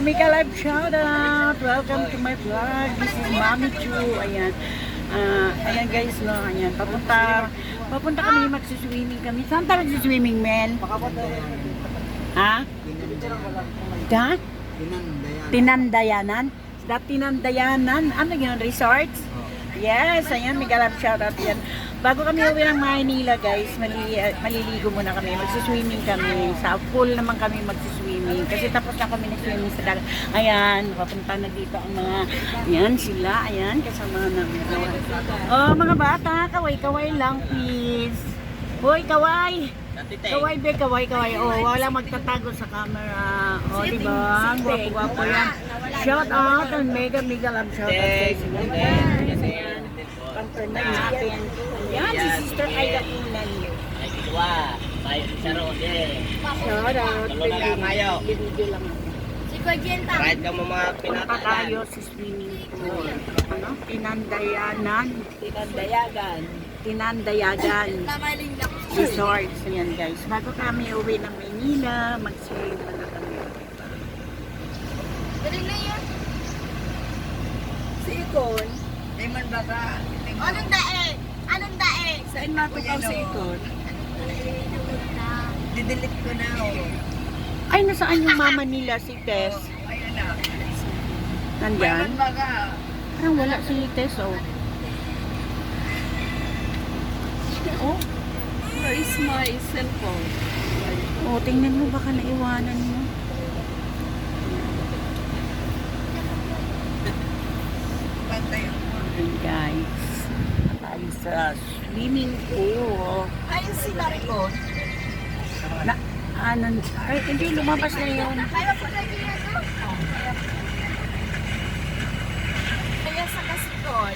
Mika Live shoutout! Welcome to my vlog. This is Mami Chu. Ayan. Ayan guys, no. Ayan. Papunta kami, magsiswimming kami. Saan tayo magsiswimming, Mel? Ha? Da? Tinandayanan? That Tinandayanan? Ano yun? Resorts? Yes, ayan, may galap shoutout yan. Bago kami uwi ng Manila guys, maliligo muna kami, magsiswimming kami. Sa pool naman kami magsiswimming. Kasi tapos na kami nag-swimming sa dagat. Ayan, papunta na dito ang mga, ayan sila, ayan, kasama namin. Oh, mga bata, kaway-kaway lang please. Hoy, kaway! Kaway be, kaway. Oh, wala magtatago sa camera. Oh, diba? Ang gwapo-gwapo yan. Shout out and mega love shout out guys. Confirm na natin. Yan, si Sister Aida Punan yun. Ay, dua. May saro din. Shout out. Tulungan kayo. Video lang ako. Si Kuya Kahit ka mo mga Punta pinatalan. tayo sa swimming pool. Ano? Tinandayanan. Tinandayagan. Namaling lang. Resorts. Ayan guys. Bago kami uwi ng Manila, mag-swimming na kami. Dali na yun. Si Ikon, ay man baka. Anong dae? Anong dae? Saan matukaw si Ikon? Didelete ko na Ay, nasaan yung mama nila si Tess? Ayun na. Nandyan? Ay man baka. Parang wala si Tess, oh. Oh, Where is my cellphone? oh, tingnan mo baka naiwanan mo. Pantay ako. Ayan guys. Tayo sa swimming pool. Ayun si Maricon. Na, ay, hindi, lumabas na yun. Kaya po na yun ano? Kaya sa kasikon.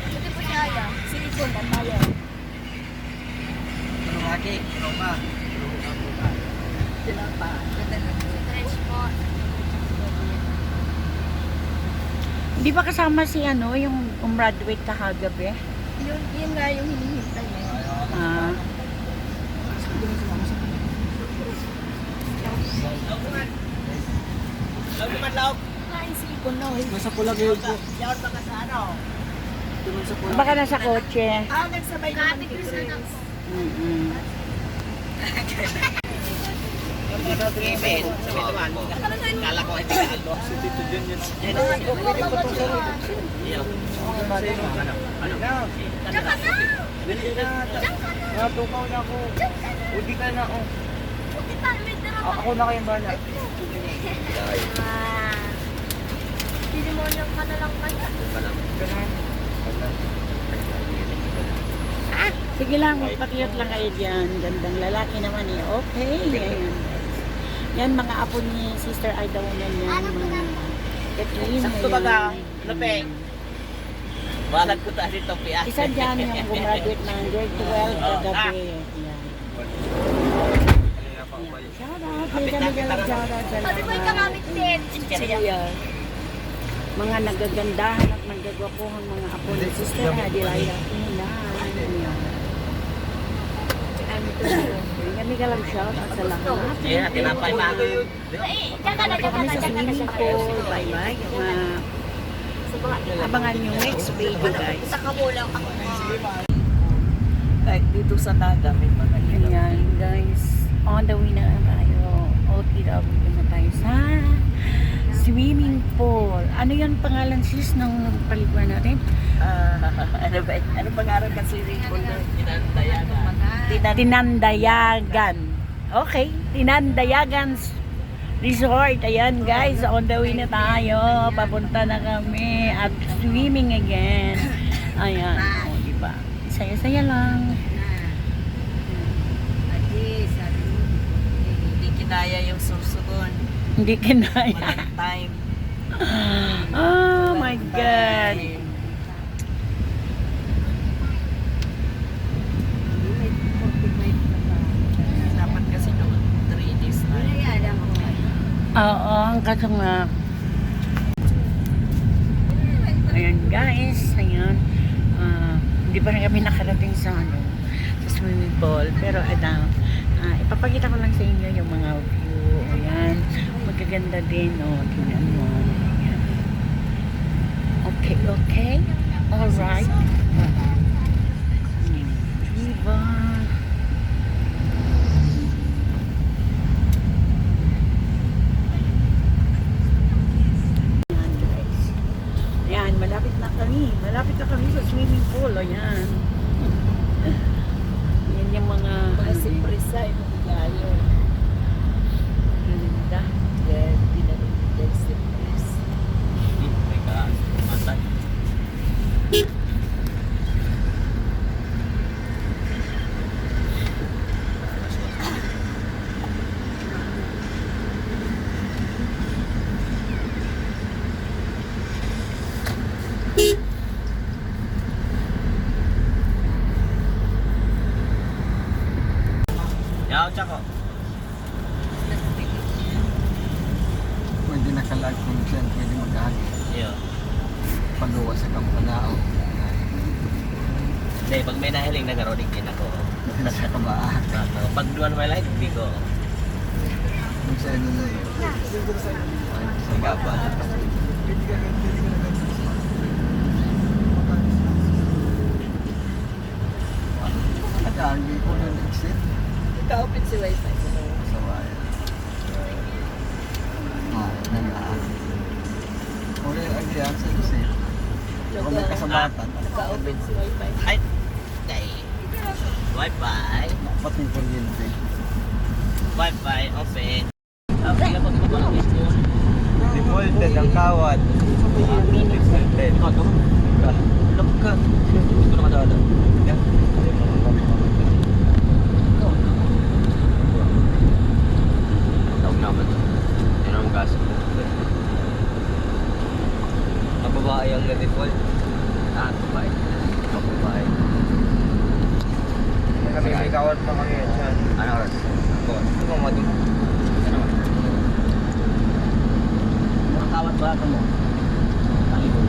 Hindi po siya ayaw. Si Ikon na tayo. Ano lagi? Ano ka? Sila pa. Ganda na. Stretch po. Hindi ba kasama si ano, yung graduate kahagabi? Yun nga yung hinihintay niya. Ah, Laog naman, laog. Kain si Ikon na. Nasa pulag yun po. Yawan baka sa ano? baka nasa kotse. Ah, nagsabay naman Ate si Chris na Chris. lang. Mm-mm. Given. Sabi naman. Kala ko ay Tagalog. Si Tito Jun yun. Yan. Iyo. Ano? Diyan ka na! Diyan ka na! Tukaw na ako. Udi ka na ako. Puti pa, may tara pa. Ako na kayong bala. Dinimonyo ka na lang kaya. Sige lang, magpakiyot lang kayo dyan. Gandang lalaki naman eh. Okay. Ayan. Yan, mga apo ni Sister Aida Unan yan. Mga Katrina. Sakto ba ka? Lupe. Balag ko tayo dito, Pia. Isa dyan yung gumraduate ng grade 12 kagabi. Yan. Shout out. May kami galang shout out sa Sabi ko yung lahat. kamamit din. Mga nagagandahan at nagagwapuhang mga apo ni Sister Aida Unan. Ayan. Kami galang shout out sa lahat. Yeah, tinapay pa. Diyan ka na, diyan ka Kami na, sa diyan ka na. swimming pool. Bye-bye. Abangan yung next video guys. Sa kamulang ako. Kahit dito sa Naga, may mga ilaw. Ayan guys. On the way na tayo. OTW na tayo sa swimming pool. Ano yung pangalan sis ng paliguan natin? Ano ba? Ano pangalan kasi rin ko na? Tinandayagan. Okay. Tinandayagan Resort. Ayan guys. On the way na tayo. Papunta na kami. At swimming again. Ayan. O, diba? Saya-saya lang. Hindi kinaya yung susunod. Hindi kinaya. Walang time. Oh my God. Dapat kasi noon 3 days na. Oo, ang kaso nga. Ayan guys, ayan. Hindi pa rin kami nakarating sa ano, sa swimming pool. Pero ito, ipapakita ko lang sa inyo yung mga view. Ayan, magaganda. ganda din. Oh, tingnan mo. Ayan. Okay, okay. Alright. Diba? Ayan, guys. Ayan, malapit na kami. Malapit na kami sa swimming pool. Ayan. Yan yung mga... Mga sipresa yung magayo. Ganda. Then, dinarundan sipres. Teka, matay. Yaw, Chako. Pwede nakalag kung dyan, pwede mag-agi. Iyo. Paluwa sa Kampanao. Hindi, pag may nahiling na garoning din ako. Sa Kamaa. Pag duwan may live, hindi ko. Kung sa ano na yun. Sa Gaba. Nag-agi ko ng exit. Ika-open si wifi. Sa wire. Nag-agi. Kung yung agihan sa exit. Kung may kasabatan. Ika-open si wifi. Ay, day. Wi-Fi. Pati kuryente. Wi-Fi, open. Okay, kapag ko lang school. Defaulted ang kawad. Defaulted. Ikaw to? Alam ka. Hindi ko na madala. Yan. Tawag naman. Yan ang gas. Mababae ang na-default. Babae. Mababae. Kami may kawad pa kami yan. Ano oras? Ito mo madun. Ano? Mga kawat ba ito mo? Tayo.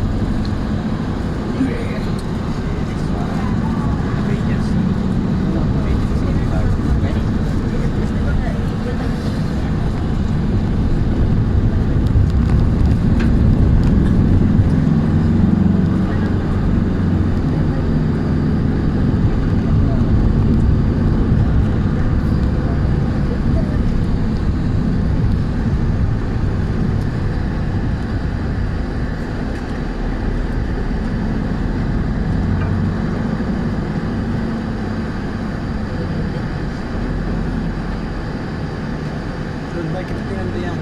Bakit tingnan ba yan?